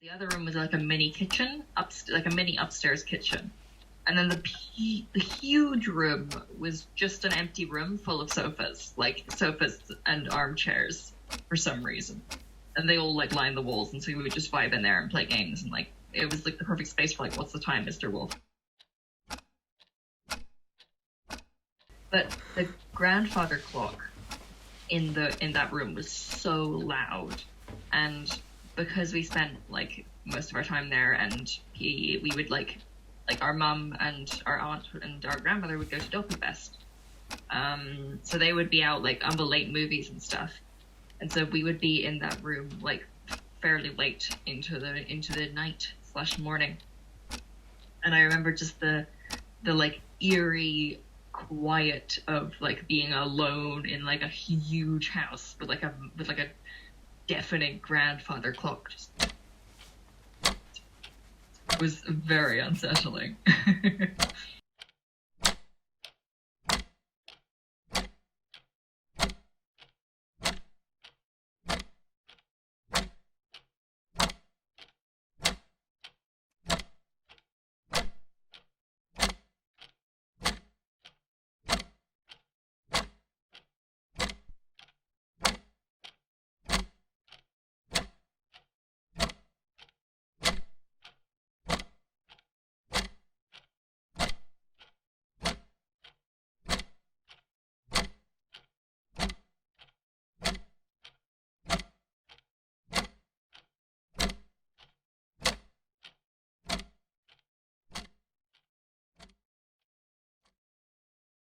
The other room was like a mini kitchen, like a mini upstairs kitchen. And then the huge room was just an empty room full of sofas, like sofas and armchairs for some reason. And they all like lined the walls, and so we would just vibe in there and play games, and like it was like the perfect space for like, what's the time, Mr. Wolf? But the grandfather clock in that room was so loud, and because we spent like most of our time there, and we would like our mum and our aunt and our grandmother would go to Dopey Fest. So they would be out like on the late movies and stuff, and so we would be in that room like fairly late into the night/morning. And I remember just the like eerie quiet of like being alone in like a huge house with like a deafening grandfather clock. It was very unsettling.